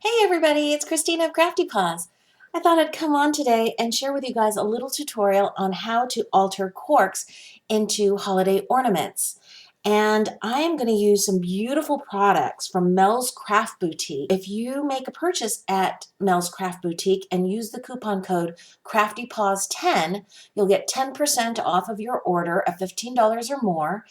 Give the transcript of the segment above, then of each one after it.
Hey everybody, it's Christina of CraftyPaws. I thought I'd come on today and share with you guys a little tutorial on how to alter corks into holiday ornaments. And I am going to use some beautiful products from MelsCraftBoutique. If you make a purchase at MelsCraftBoutique and use the coupon code CraftyPaws10, you'll get 10% off of your order of $15 or more.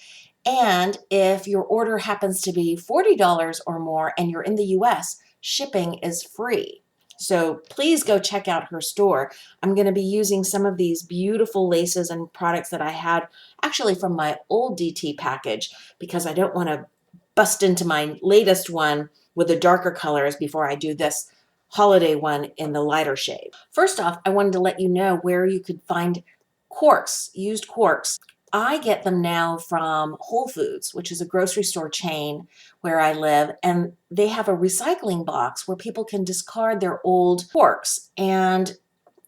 And if your order happens to be $40 or more and you're in the US, shipping is free. So please go check out her store. I'm going to be using some of these beautiful laces and products that I had actually from my old DT package because I don't want to bust into my latest one with the darker colors before I do this holiday one in the lighter shade. First off, I wanted to let you know where you could find corks, used corks. I get them now from Whole Foods, which is a grocery store chain where I live, and they have a recycling box where people can discard their old corks. And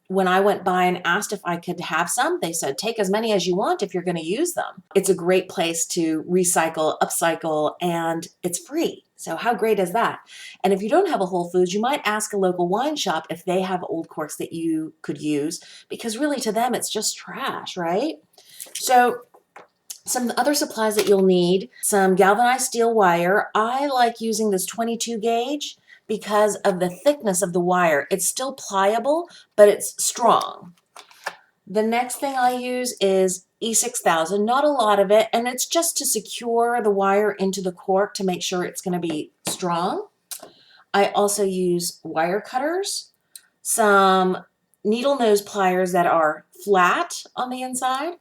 when I went by and asked if I could have some, they said, take as many as you want if you're going to use them. It's a great place to recycle, upcycle, and it's free. So how great is that? And if you don't have a Whole Foods, you might ask a local wine shop if they have old corks that you could use, because really to them it's just trash, right? So some other supplies that you'll need, some galvanized steel wire. I like using this 22 gauge because of the thickness of the wire. It's still pliable, but it's strong. The next thing I use is E6000, not a lot of it, and it's just to secure the wire into the cork to make sure it's going to be strong. I also use wire cutters, some needle nose pliers that are flat on the inside,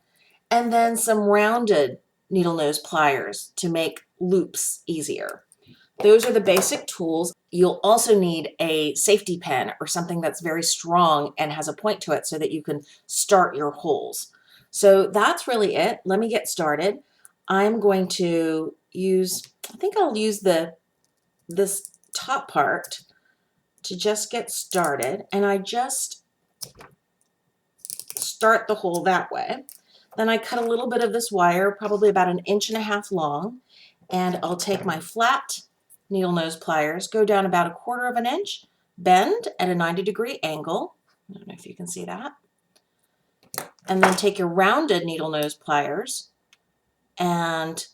and then some rounded needle nose pliers to make loops easier. Those are the basic tools. You'll also need a safety pin or something that's very strong and has a point to it so that you can start your holes. So that's really it. Let me get started. I'm going to use, I think I'll use this top part to just get started, and I just start the hole that way. Then I cut a little bit of this wire, probably about 1.5 inches long, and I'll take my flat needle nose pliers, go down about 1/4 inch, bend at a 90-degree angle. I don't know if you can see that. And then take your rounded needle nose pliers, and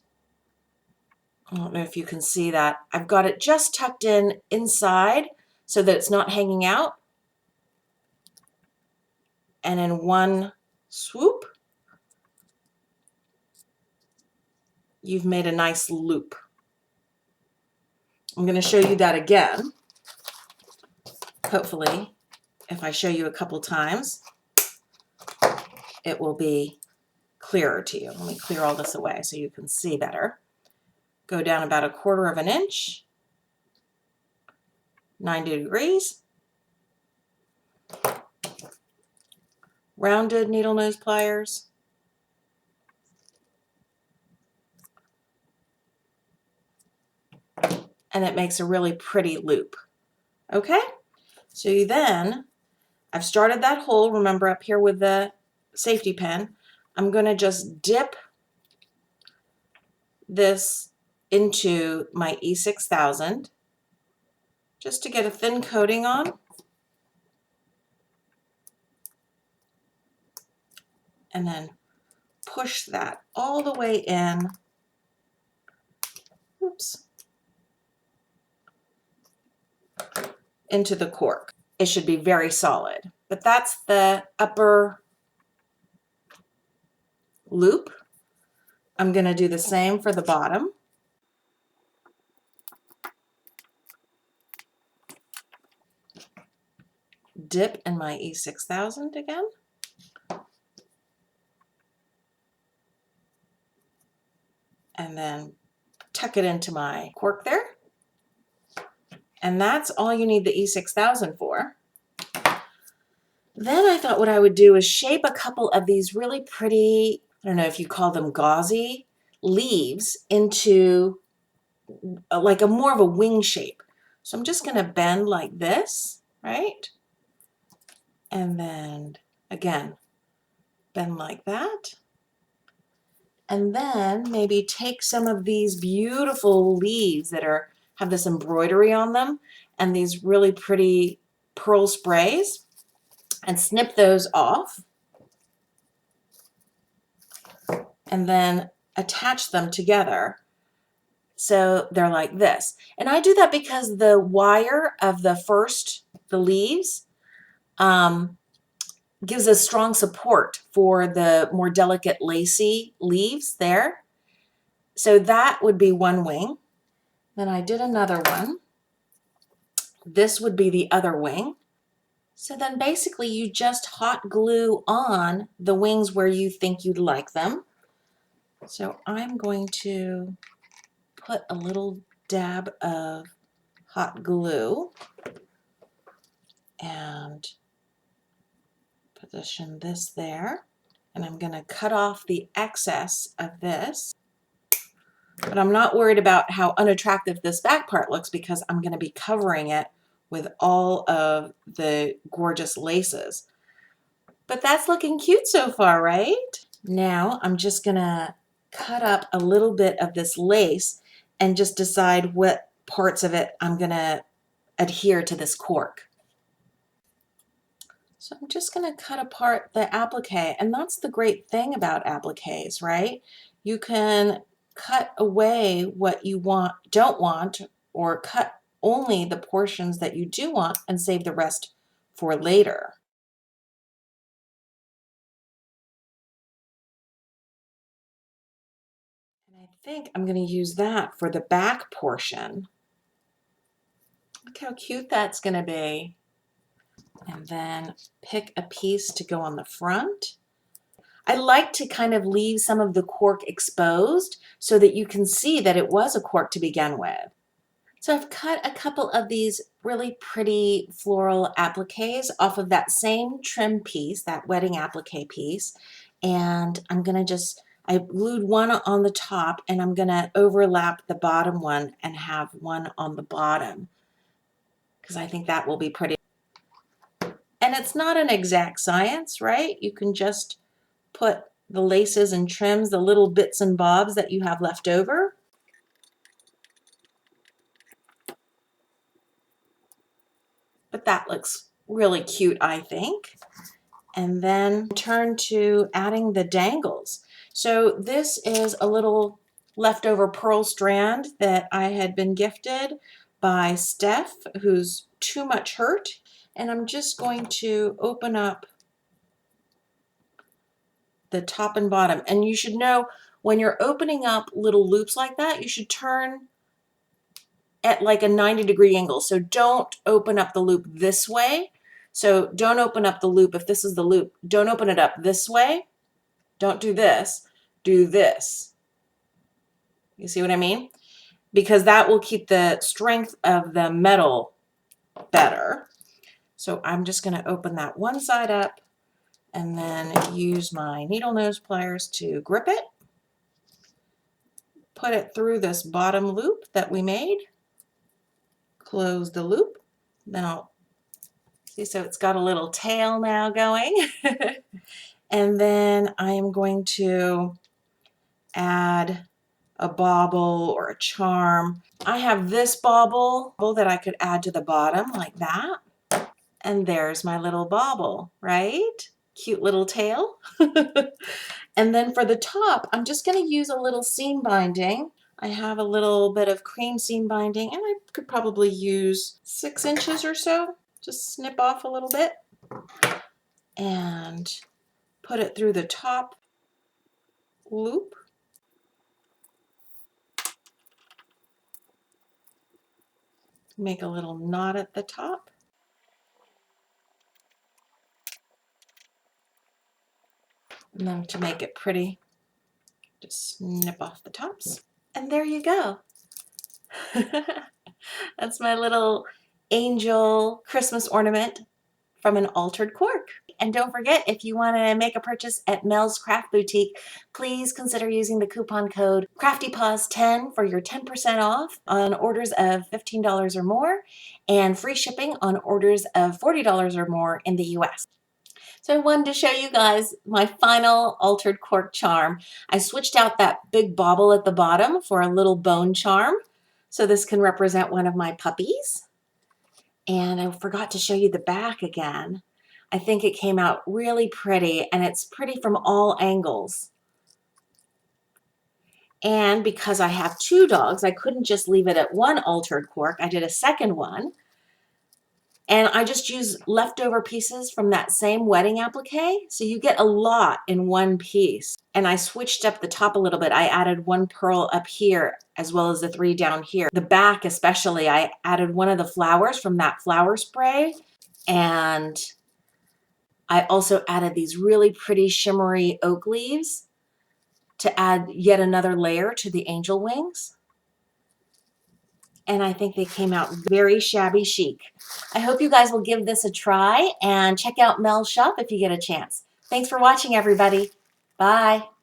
I don't know if you can see that. I've got it just tucked in inside so that it's not hanging out. And in one swoop, you've made a nice loop. I'm going to show you that again. Hopefully, if I show you a couple times, it will be clearer to you. Let me clear all this away so you can see better. Go down about 1/4 inch, 90 degrees, rounded needle nose pliers, and it makes a really pretty loop. Okay, so then I've started that hole, remember, up here with the safety pin. I'm going to just dip this into my E6000 just to get a thin coating on. And then push that all the way in. Oops. Into the cork. It should be very solid, but that's the upper loop. I'm going to do the same for the bottom. Dip in my E6000 again. And then tuck it into my cork there. And that's all you need the E6000 for. Then I thought what I would do is shape a couple of these really pretty, I don't know if you call them gauzy, leaves into like a more of a wing shape. So I'm just going to bend like this, right? And then again, bend like that. And then maybe take some of these beautiful leaves that are have this embroidery on them and these really pretty pearl sprays, and snip those off and then attach them together so they're like this. And I do that because the wire of the leaves gives a strong support for the more delicate lacy leaves there. So that would be one wing. Then I did another one. This would be the other wing. So then basically you just hot glue on the wings where you think you'd like them. So I'm going to put a little dab of hot glue and position this there. And I'm going to cut off the excess of this. But I'm not worried about how unattractive this back part looks because I'm going to be covering it with all of the gorgeous laces. But that's looking cute so far, right? Now I'm just going to cut up a little bit of this lace and just decide what parts of it I'm going to adhere to this cork. So I'm just going to cut apart the applique, and that's the great thing about appliques, right? You can cut away what you don't want, or cut only the portions that you do want and save the rest for later. And I think I'm going to use that for the back portion. Look how cute that's going to be. And then pick a piece to go on the front. I like to kind of leave some of the cork exposed so that you can see that it was a cork to begin with. So I've cut a couple of these really pretty floral appliques off of that same trim piece, that wedding applique piece, and I'm going to I glued one on the top and I'm going to overlap the bottom one and have one on the bottom because I think that will be pretty. And it's not an exact science, right? You can just put the laces and trims, the little bits and bobs that you have left over. But that looks really cute, I think. And then turn to adding the dangles. So this is a little leftover pearl strand that I had been gifted by Steph, who's too much hurt. And I'm just going to open up the top and bottom. And you should know when you're opening up little loops like that, you should turn at like a 90-degree angle. So don't open up the loop this way. So don't open up the loop. If this is the loop, don't open it up this way. Don't do this. Do this. You see what I mean? Because that will keep the strength of the metal better. So I'm just going to open that one side up and then use my needle nose pliers to grip it. Put it through this bottom loop that we made. Close the loop. Then I'll see, so it's got a little tail now going. And then I am going to add a bauble or a charm. I have this bauble that I could add to the bottom like that. And there's my little bauble, right? Cute little tail. And then for the top, I'm just going to use a little seam binding. I have a little bit of cream seam binding, and I could probably use 6 inches or so. Just snip off a little bit and put it through the top loop. Make a little knot at the top. And then to make it pretty, just snip off the tops. And there you go. That's my little angel Christmas ornament from an altered cork. And don't forget, if you want to make a purchase at MelsCraftBoutique, please consider using the coupon code CraftyPaws10 for your 10% off on orders of $15 or more and free shipping on orders of $40 or more in the US. So I wanted to show you guys my final altered cork charm. I switched out that big bauble at the bottom for a little bone charm. So this can represent one of my puppies. And I forgot to show you the back again. I think it came out really pretty, and it's pretty from all angles. And because I have two dogs, I couldn't just leave it at one altered cork. I did a second one. And I just used leftover pieces from that same wedding applique. So you get a lot in one piece. And I switched up the top a little bit. I added one pearl up here as well as the 3 down here. The back especially, I added one of the flowers from that flower spray. And I also added these really pretty shimmery oak leaves to add yet another layer to the angel wings. And I think they came out very shabby chic. I hope you guys will give this a try and check out Mel's shop if you get a chance. Thanks for watching, everybody. Bye.